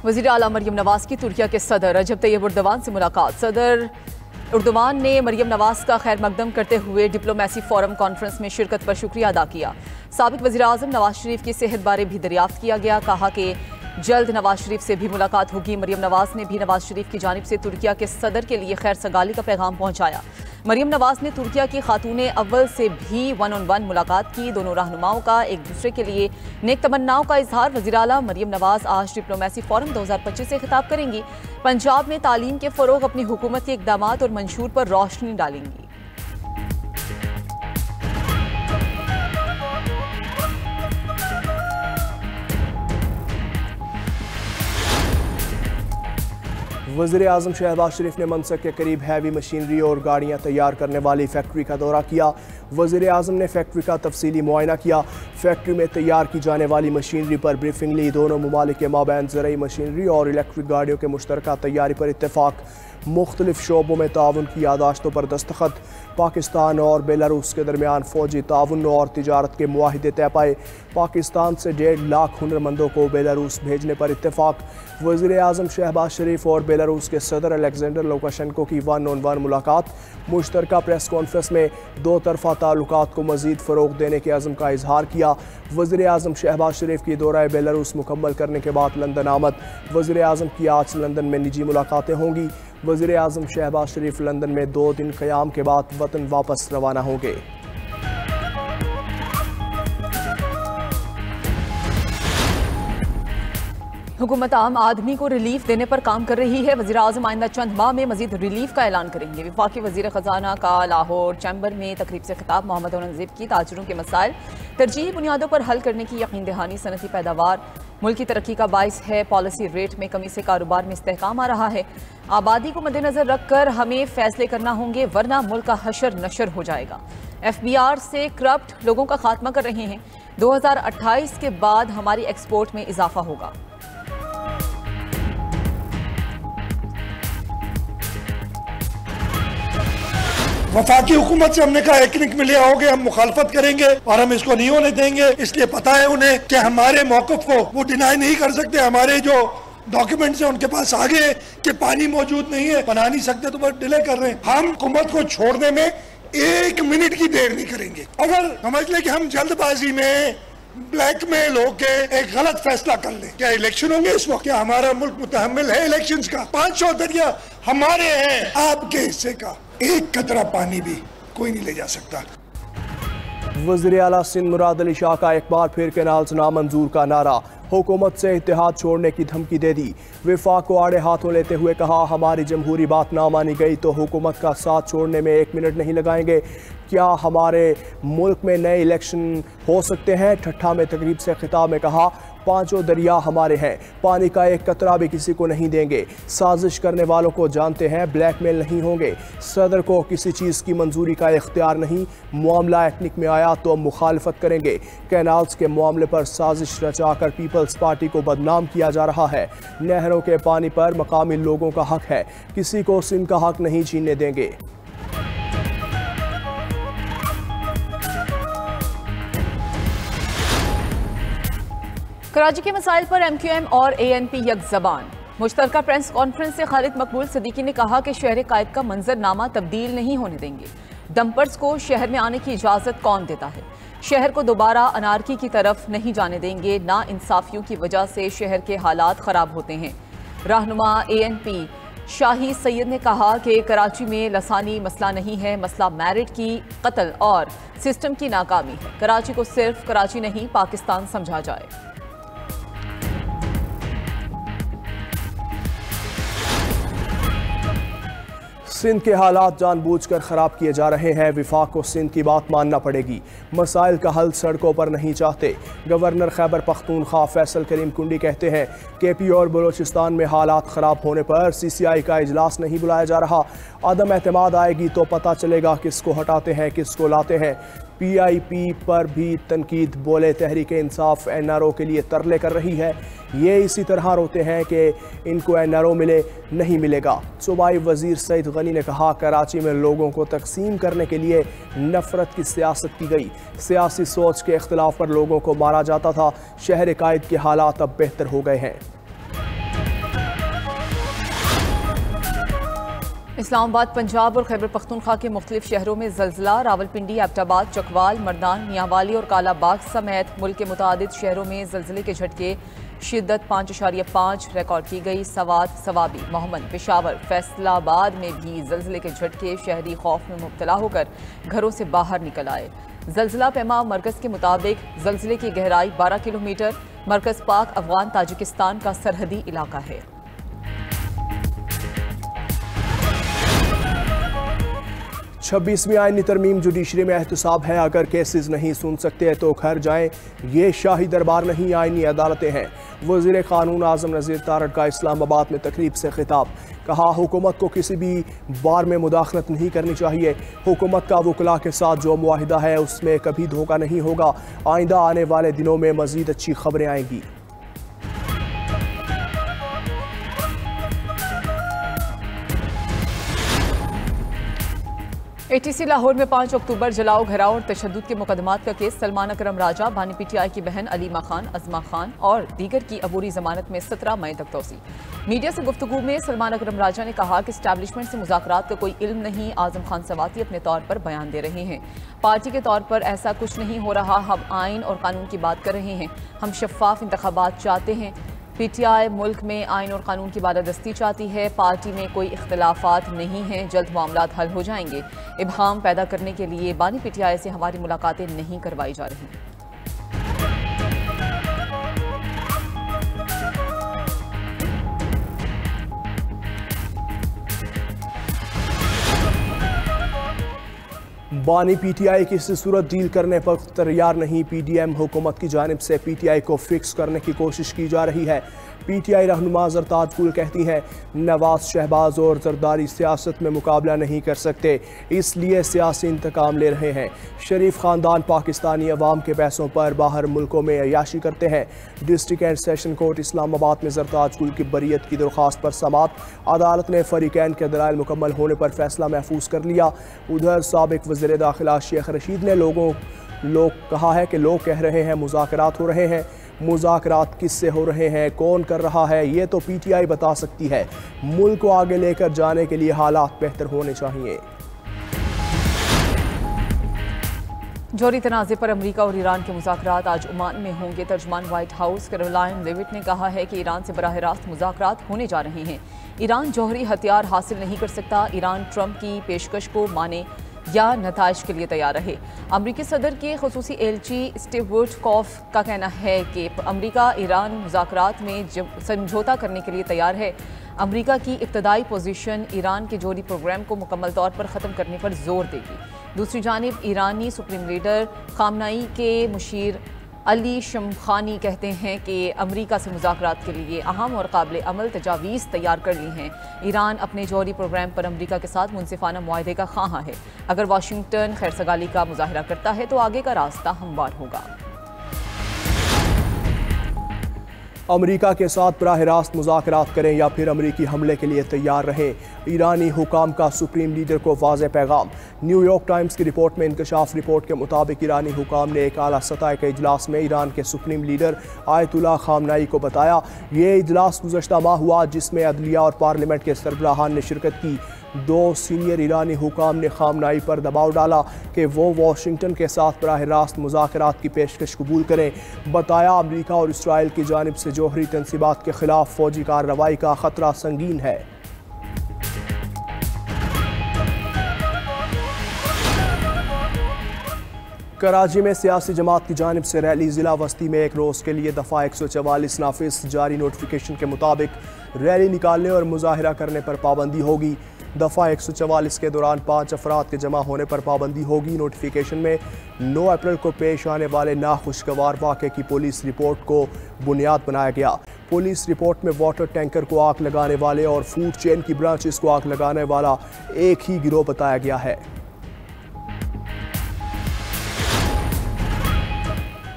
वज़ीर आला मरियम नवाज की तुर्किया के सदर रजब तैयब एर्दोगान से मुलाकात। सदर एर्दोगान ने मरियम नवाज का खैर मकदम करते हुए डिप्लोमेसी फोरम कॉन्फ्रेंस में शिरकत पर शुक्रिया अदा किया। साबिक वज़ीर आज़म नवाज शरीफ की सेहत बारे भी दरियाफ्त किया गया। कहा कि जल्द नवाज शरीफ से भी मुलाकात होगी। मरियम नवाज ने भी नवाज शरीफ की जानिब से तुर्किया के सदर के लिए खैर सगाली का पैगाम पहुंचाया। मरियम नवाज ने तुर्किया की खातून अव्वल से भी 1-on-1 मुलाकात की। दोनों रहनुमाओं का एक दूसरे के लिए नेक तमन्नाओं का इजहार। वज़ीर आला मरियम नवाज आज डिप्लोमेसी फोरम 2025 से खिताब करेंगी। पंजाब में तालीम के फ़रोग़, अपनी हुकूमत के इक़दामात और मंशूर पर रोशनी डालेंगी। वज़ीर आज़म शहबाज शरीफ ने मनसक के करीब हैवी मशीनरी और गाड़ियाँ तैयार करने वाली फैक्ट्री का दौरा किया। वज़ीर आज़म ने फैक्ट्री का तफसीली मुआयना किया। फैक्ट्री में तैयार की जाने वाली मशीनरी पर ब्रीफिंग ली। दोनों ममालिक के माबैन ज़रई मशीनरी और इलेक्ट्रिक गाड़ियों के मुश्तरका तैयारी पर इत्तेफाक। मुख्तलिफ शोबों में ताउन की यादाश्तों पर दस्तखत। पाकिस्तान और बेलारूस के दरमियान फ़ौजी ताउन और तिजारत के मुआहिदे तय पाए। पाकिस्तान से 1.5 लाख हुनरमंदों को बेलारूस भेजने पर इत्तेफाक। वज़ीर आज़म शहबाज शरीफ और बेलारूस के सदर अलेक्जेंडर लुकाशेंको की 1-on-1 मुलाकात। मुश्तरका प्रेस कॉन्फ्रेंस में दो तरफ़ा ताल्लुकात को मज़ीद फ़रोग़ देने के अज़्म का इजहार किया। वज़ीर आज़म शहबाज शरीफ की दौरा बेलारूस मुकम्मल करने के बाद लंदन आमद। वज़ीर आज़म की आज लंदन में निजी मुलाकातें होंगी। वज़ीर आज़म शहबाज शरीफ लंदन में 2 दिन क़याम के बाद वतन वापस रवाना होंगे। हुकूमत आम आदमी को रिलीफ देने पर काम कर रही है। वज़ीर आज़म आइंदा चंद माह में मजीद रिलीफ का ऐलान करेंगे। वफाकी वज़ीर ख़जाना का लाहौर चैम्बर में तकरीब से खिताब। मोहम्मद औरंगज़ेब की ताजरों के मसाइल तरजीही बुनियादों पर हल करने की यकीन दहानी। सनती पैदावार मुल्क की तरक्की का बाइस है। पॉलिसी रेट में कमी से कारोबार में इस्तेहकाम आ रहा है। आबादी को मद्देनजर रखकर हमें फैसले करना होंगे, वरना मुल्क का हशर नशर हो जाएगा। FBR से करप्ट लोगों का खात्मा कर रहे हैं। 2028 के बाद हमारी एक्सपोर्ट में इजाफा होगा। वफाकी हुकूमत से हमने कहा एकनिक में ले आओगे, हम मुखालफत करेंगे और हम इसको नहीं होने देंगे। इसलिए पता है उन्हें कि हमारे मौक़िफ़ को वो डिनाई नहीं कर सकते। हमारे जो डॉक्यूमेंट्स हैं उनके पास आगे कि पानी मौजूद नहीं है, बना नहीं सकते, तो बस डिले कर रहे हैं। हम हुकूमत को छोड़ने में 1 मिनट की देर नहीं करेंगे। अगर समझ लें कि हम जल्दबाजी में ब्लैकमेल होके एक गलत फैसला कर ले, क्या इलेक्शन होंगे इस वक्त? क्या हमारा मुल्क मुतहम्मिल है इलेक्शंस का? 500 दरिया हमारे हैं, आपके हिस्से का एक कतरा पानी भी कोई नहीं ले जा सकता। वज़ीर आला सिंध मुराद अली शाह का एक बार फिर कैनाल्स नामंजूर का नारा। हुकूमत से इत्तेहाद छोड़ने की धमकी दे दी। विफाक को आड़े हाथों लेते हुए कहा, हमारी जमहूरी बात ना मानी गई तो हुकूमत का साथ छोड़ने में 1 मिनट नहीं लगाएंगे। क्या हमारे मुल्क में नए इलेक्शन हो सकते हैं? ठट्ठा में तकरीब से खिताब में कहा, 5 दरिया हमारे हैं, पानी का एक कतरा भी किसी को नहीं देंगे। साजिश करने वालों को जानते हैं, ब्लैकमेल नहीं होंगे। सदर को किसी चीज़ की मंजूरी का इख्तियार नहीं। मामला एटनिक में आया तो मुखालफत करेंगे। कैनाल्स के मामले पर साजिश रचाकर पीपल्स पार्टी को बदनाम किया जा रहा है। नहरों के पानी पर मकामी लोगों का हक है, किसी को सिंध का हक नहीं छीनने देंगे। कराची के मसाइल पर MQM और ANP यकज़बान। मुश्तरका प्रेस कॉन्फ्रेंस से खालिद मकबूल सदीकी ने कहा कि शहर कायद का मंजरनामा तब्दील नहीं होने देंगे। डंपर्स को शहर में आने की इजाज़त कौन देता है? शहर को दोबारा अनारकी की तरफ नहीं जाने देंगे। ना इंसाफियों की वजह से शहर के हालात ख़राब होते हैं। रहनुमा ANP शाही सैयद ने कहा कि कराची में लसानी मसला नहीं है, मसला मैरिट की कत्ल और सिस्टम की नाकामी है। कराची को सिर्फ कराची नहीं, पाकिस्तान समझा जाए। सिंध के हालात जानबूझकर ख़राब किए जा रहे हैं। विफाक को सिंध की बात मानना पड़ेगी। मसाइल का हल सड़कों पर नहीं चाहते। गवर्नर खैबर पख्तूनख्वा फैसल करीम कुंडी कहते हैं KP और बलोचिस्तान में हालात ख़राब होने पर CCI का इजलास नहीं बुलाया जा रहा। अदम एतमाद आएगी तो पता चलेगा किसको हटाते हैं किसको लाते हैं। PIP पर भी तनकीद। बोले तहरीक इंसाफ NRO के लिए तरले कर रही है। ये इसी तरह रोते हैं कि इनको NRO मिले, नहीं मिलेगा। सूबाई वज़ीर सईद गनी ने कहा, कराची में लोगों को तकसीम करने के लिए नफरत की सियासत की गई। सियासी सोच के इख्तिलाफ पर लोगों को मारा जाता था। शहर कायद के हालात अब बेहतर हो गए हैं। इस्लामाबाद, पंजाब और खैबर पख्तूनख्वा के मुख्तलिफ शहरों में ज़लज़ला। रावलपिंडी, एबटाबाद, चकवाल, मर्दान, मियांवाली और कालाबाग समेत मुल्क के मुतादिद शहरों में ज़लज़ले के झटके शिद्दत 5.5 रिकॉर्ड की गई। सवात, सवाबी, मोहम्मद, पेशावर, फैसलाबाद में भी ज़लज़ले के झटके। शहरी खौफ में मुब्तला होकर घरों से बाहर निकल आए। ज़लज़ला पैमा मरकज़ के मुताबिक ज़लज़ले की गहराई 12 किलोमीटर। मरकज़ पाक अफगान ताजिकिस्तान का सरहदी इलाका है। 26वीं आईनी तरमीम जुडिशरी में एहतसाब है। अगर केसेस नहीं सुन सकते तो घर जाएं। ये शाही दरबार नहीं, आईनी अदालतें हैं। वज़ीर क़ानून आज़म नज़ीर तारड़ का इस्लामाबाद में तकरीब से खिताब। कहा, हुकूमत को किसी भी बार में मुदाखलत नहीं करनी चाहिए। हुकूमत का वकला के साथ जो मुआहिदा है उसमें कभी धोखा नहीं होगा। आइंदा आने वाले दिनों में मज़ीद अच्छी खबरें आएंगी। ATC लाहौर में 5 अक्टूबर जलाओ घराओ और तशद्दुद के मुकदमात का केस। सलमान अकरम राजा, बानी PTI की बहन अलीमा खान, अज़मा खान और दीगर की अबूरी जमानत में 17 मई तक तोसी। मीडिया से गुफ्तगू में सलमान अकरम राजा ने कहा कि एस्टैब्लिशमेंट से मुज़ाकरात का कोई इल्म नहीं। आज़म खान सवाती अपने तौर पर बयान दे रहे हैं। पार्टी के तौर पर ऐसा कुछ नहीं हो रहा। हम आइन और कानून की बात कर रहे हैं। हम शफाफ इंतखाबात चाहते हैं। PTI मुल्क में आइन और कानून की बालादस्ती चाहती है। पार्टी में कोई इख्तलाफात नहीं हैं। जल्द मामलात हल हो जाएंगे। इबहाम पैदा करने के लिए बानी PTI से हमारी मुलाकातें नहीं करवाई जा रही। बानी PTI किसी सूरत डील करने पर तैयार नहीं। PDM हुकूमत की जानिब से PTI को फिक्स करने की कोशिश की जा रही है। PTI रहनुमा ज़रदाद गुल कहती हैं, नवाज, शहबाज और जरदारी सियासत में मुकाबला नहीं कर सकते, इसलिए सियासी इंतकाम ले रहे हैं। शरीफ ख़ानदान पाकिस्तानी अवाम के पैसों पर बाहर मुल्कों में अयाशी करते हैं। District and session court Islamabad में जरदाद गुल की बरीयत की दरख्वास्त पर समात। अदालत ने फरीकैन के दलाइल मुकम्मल होने पर फैसला महफूज कर लिया। उधर साबिक वज़ीर दाखिला शेख रशीद ने कहा है कि लोग कह रहे हैं मुज़ाकरात हो रहे हैं। मुज़ाकरात किससे हो रहे हैं, कौन कर रहा है, ये तो PTI बता सकती है। मुल्क को आगे लेकर जाने के लिए हालात बेहतर होने चाहिए। जौहरी तनाज़े पर अमरीका और ईरान के मुज़ाकरात आज ओमान में होंगे। तर्जमान व्हाइट हाउस कैरोलाइन लेविट ने कहा है कि ईरान से बराह रास्त मुज़ाकरात होने जा रहे हैं। ईरान जौहरी हथियार हासिल नहीं कर सकता। ईरान ट्रंप की पेशकश को माने या नताइज के लिए तैयार रहे। अमरीकी सदर के खुसूसी एलची स्टीव विटकॉफ का कहना है कि अमरीका ईरान मुज़ाकरात में समझौता करने के लिए तैयार है। अमरीका की इब्तदाई पोजीशन ईरान के जौहरी प्रोग्राम को मुकम्मल तौर पर ख़त्म करने पर जोर देगी। दूसरी जानिब ईरानी सुप्रीम लीडर खामनाई के मुशीर अली शमखानी कहते हैं कि अमरीका से मुज़ाकरात के लिए अहम और काबिल अमल तजावीज़ तैयार कर ली हैं। ईरान अपने जौहरी प्रोग्राम पर अमरीका के साथ मुनसिफाना मुआहदे का ख़्वाह है। अगर वाशिंगटन खैरसगाली का मुजाहरा करता है तो आगे का रास्ता हमवार होगा। अमरीका के साथ बराह रास्त मुज़ाकरात करें या फिर अमरीकी हमले के लिए तैयार रहें। ईरानी हुकाम का सुप्रीम लीडर को वाज़ेह पैगाम। न्यूयॉर्क टाइम्स की रिपोर्ट में इंकशाफ रिपोर्ट के मुताबिक ईरानी हुकाम ने एक आला सतह के इजलास में ईरान के सुप्रीम लीडर आयतुल्लाह खामनाई को बताया। ये इजलास गुज़श्ता माह हुआ जिसमें अदलिया और पार्लियामेंट के सरबराहान ने शिरकत की। 2 सीनियर ईरानी हुकाम ने खामनाई पर दबाव डाला कि वो वाशिंगटन के साथ बराह रास्त मुज़ाकरात की पेशकश कबूल करें। बताया, अमरीका और इसराइल की जानिब से जौहरी तंसीबात के खिलाफ फौजी कार्रवाई का खतरा संगीन है। कराची में सियासी जमात की जानिब से रैली। ज़िला वस्ती में एक रोज़ के लिए दफ़ा 144 नाफिज। जारी नोटिफिकेशन के मुताबिक रैली निकालने और मुजाहरा करने पर पाबंदी होगी। दफ़ा 144 के दौरान 5 अफराद के जमा होने पर पाबंदी होगी। नोटिफिकेशन में 9 अप्रैल को पेश आने वाले नाखुशगवार वाक़े की पुलिस रिपोर्ट को बुनियाद बनाया गया। पुलिस रिपोर्ट में वाटर टैंकर को आग लगाने वाले और फूड चेन की ब्रांचेस को आग लगाने वाला एक ही गिरोह बताया गया है।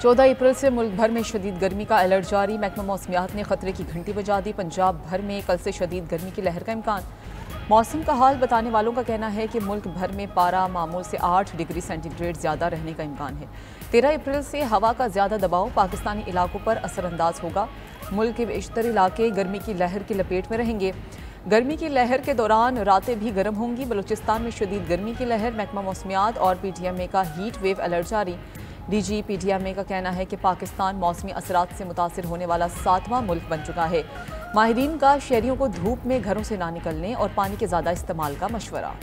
14 अप्रैल से मुल्क भर में शदीद गर्मी का अलर्ट जारी। महकमा मौसमियात ने खतरे की घंटी बजा दी। पंजाब भर में कल से शदीद गर्मी की लहर का इम्कान। मौसम का हाल बताने वालों का कहना है कि मुल्क भर में पारा मामूल से 8 डिग्री सेंटीग्रेड ज़्यादा रहने का इम्कान है। 13 अप्रैल से हवा का ज़्यादा दबाव पाकिस्तानी इलाकों पर असरअंदाज होगा। मुल्क के बेशतर इलाके गर्मी की लहर की लपेट में रहेंगे। गर्मी की लहर के दौरान रातें भी गर्म होंगी। बलूचिस्तान में शदीद गर्मी की लहर, महकमा मौसमियात और PTMA का हीट वेव अलर्ट जारी। DG PTMA का कहना है कि पाकिस्तान मौसमी असरात से मुतासिर होने वाला 7वां मुल्क बन चुका है। माहिरीन का शहरियों को धूप में घरों से ना निकलने और पानी के ज़्यादा इस्तेमाल का मशवरा।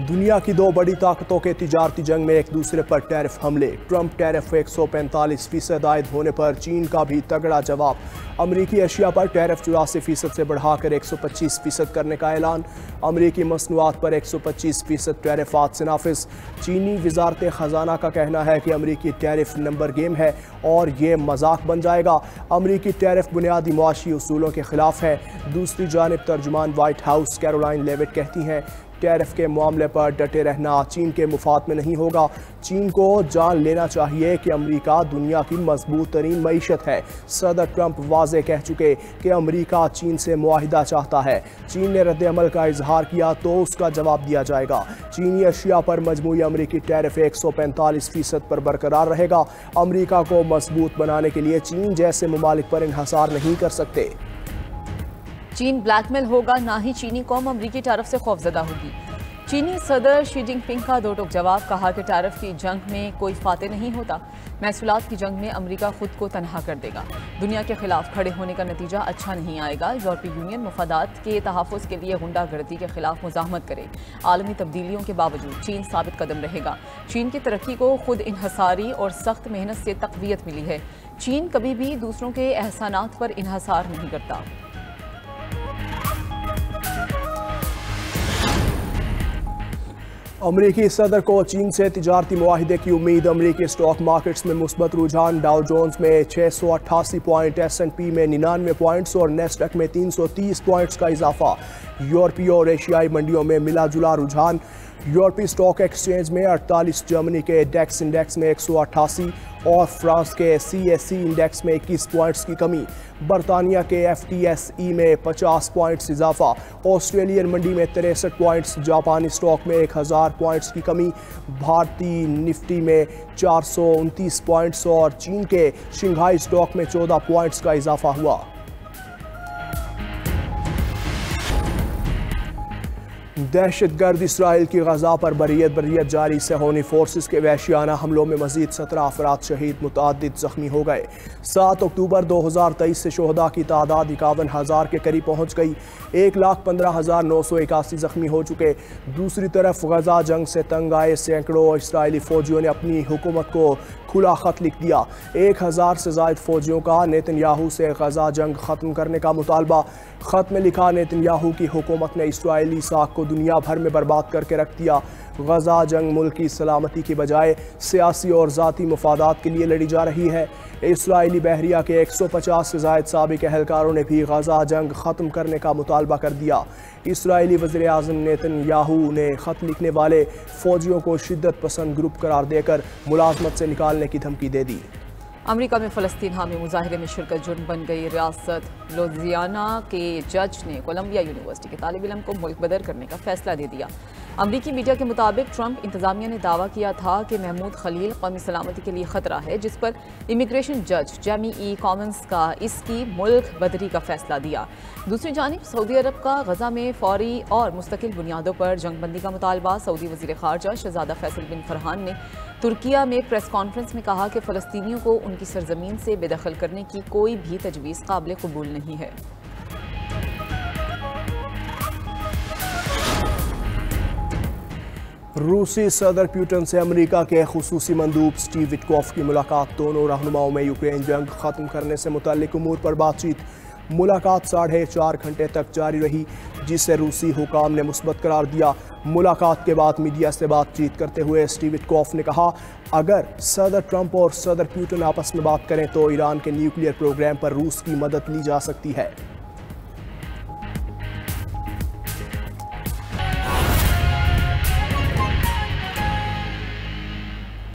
दुनिया की दो बड़ी ताकतों के तिजारती जंग में एक दूसरे पर टैरिफ हमले। ट्रंप टैरिफ 145% आयद होने पर चीन का भी तगड़ा जवाब। अमरीकी अशिया पर टैरिफ 84% से बढ़ाकर 125% करने का ऐलान। अमरीकी मसनूआत पर 125% टैरिफ आज से नाफिज। चीनी वजारत ख़जाना का कहना है कि अमरीकी टैरिफ नंबर गेम है और ये मजाक बन जाएगा। अमरीकी टैरिफ बुनियादी मुआशी उसूलों के खिलाफ है। दूसरी जानिब तर्जुमान वाइट हाउस कैरोलाइन लेविट कहती हैं टैरिफ के मामले पर डटे रहना चीन के मुफाद में नहीं होगा। चीन को जान लेना चाहिए कि अमेरिका दुनिया की मजबूत तरीन मईशत है। सदर ट्रंप वाज़े कह चुके कि अमेरिका चीन से मुआहिदा चाहता है। चीन ने रद्द अमल का इजहार किया तो उसका जवाब दिया जाएगा। चीनी अशिया पर मजमूई अमरीकी टैरिफ 145% पर बरकरार रहेगा। अमरीका को मजबूत बनाने के लिए चीन जैसे ममालिक पर इन्हसार नहीं कर सकते। चीन ब्लैकमेल होगा, ना ही चीनी कौम अमरीकी टैरिफ से खौफजदा होगी। चीनी सदर शी जिनपिंग का दो टोक जवाब, कहा कि टैरिफ की जंग में कोई फाते नहीं होता। महसूलात की जंग में अमरीका खुद को तनहा कर देगा। दुनिया के खिलाफ खड़े होने का नतीजा अच्छा नहीं आएगा। यूरोपीय यूनियन मफादात के तहफ़्फ़ुज़ के लिए गुंडागर्दी के खिलाफ मुज़ाहमत करे। आलमी तब्दीलियों के बावजूद चीन साबित कदम रहेगा। चीन की तरक्की को खुद इन्हसारी और सख्त मेहनत से तक़वियत मिली है। चीन कभी भी दूसरों के एहसानात पर इन्हसार नहीं करता। अमरीकी सदर को चीन से तिजारती मुआहिदे की उम्मीद। अमरीकी स्टॉक मार्केट्स में मुस्बत रुझान। डाउ जोन्स में 688 पॉइंट, S&P में 99 पॉइंट्स और नेस्डैक में 330 पॉइंट्स का इजाफा। यूरोपीय और एशियाई मंडियों में मिला जुला रुझान। यूरोपीय स्टॉक एक्सचेंज में 48, जर्मनी के डेक्स इंडेक्स में 188 और फ्रांस के CAC इंडेक्स में 21 पॉइंट्स की कमी। बरतानिया के FTSE में 50 पॉइंट्स इजाफा। ऑस्ट्रेलियन मंडी में 63 पॉइंट्स, जापानी स्टॉक में 1000 पॉइंट्स की कमी। भारतीय निफ्टी में 429 पॉइंट्स और चीन के शंघाई स्टॉक में 14 पॉइंट्स का इजाफा हुआ। दहशतगर्द इसराइल की गजा पर बरियत जारी। सहोनी फोर्सेस के वहशियाना हमलों में मजीद 17 अफराद शहीद, मुतअद्दिद जख्मी हो गए। 7 अक्टूबर 2023 से शोहदा की तादाद 51,000 के करीब पहुँच गई। 1,15,981 जख्मी हो चुके। दूसरी तरफ गजा जंग से तंग आए सैकड़ों इसराइली फौजियों ने अपनी हुकूमत को खुला खत लिख दिया। 1000 से ज़ायद फौजियों का नेतन्याहू से गजा जंग ख़त्म करने का मुतालबा। खत में लिखा, नेतन्याहू की हुकूमत ने इसराइली साख को दुनिया भर में बर्बाद करके रख दिया। गजा जंग मुल्क की सलामती की बजाय सियासी और ज़ाती मफादात के लिए लड़ी जा रही है। इसराइली बहरिया के 150 से ज़ायद साबिक अहलकारों ने भी गजा जंग ख़त्म करने का मुतालबा कर दिया। इसराइली वज़ीर आज़म नेतन्याहू ने ख़त लिखने वाले फ़ौजियों को शिद्दत पसंद ग्रुप करार देकर मुलाजमत से निकालने की धमकी दे दी। अमेरिका में फ़लस्तीन हामी मुजाहिरे में शिरकत जुर्म बन गई। रियासत लुजियाना के जज ने कोलंबिया यूनिवर्सिटी के तालिब इल्म को मुल्क बदर करने का फैसला दे दिया। अमरीकी मीडिया के मुताबिक ट्रंप इंतजामिया ने दावा किया था कि महमूद खलील कौमी सलामती के लिए ख़तरा है, जिस पर इमिग्रेशन जज जेमी ई कॉमन्स का इसकी मुल्क बदरी का फैसला दिया। दूसरी जानिब सऊदी अरब का गजा में फौरी और मुस्तकिल बुनियादों पर जंगबंदी का मुतालबा। सऊदी वज़ीर ख़ारजा शहज़ादा फैसल बिन फरहान ने तुर्किया में प्रेस कॉन्फ्रेंस में कहा कि फ़लस्तीनियों को उनकी सरजमीन से बेदखल करने की कोई भी तजवीज़ काबिल कबूल नहीं है। रूसी सदर पुतिन से अमेरिका के खुसूसी मंदूब स्टीव विटकॉफ की मुलाकात। दोनों रहनुमाओं में यूक्रेन जंग ख़त्म करने से मुतल्लिक उमूर पर बातचीत। मुलाकात 4.5 घंटे तक जारी रही, जिसे रूसी हुकाम ने मुस्बत करार दिया। मुलाकात के बाद मीडिया से बातचीत करते हुए स्टीव विटकॉफ ने कहा, अगर सदर ट्रंप और सदर पुतिन आपस में बात करें तो ईरान के न्यूक्लियर प्रोग्राम पर रूस की मदद ली जा सकती है।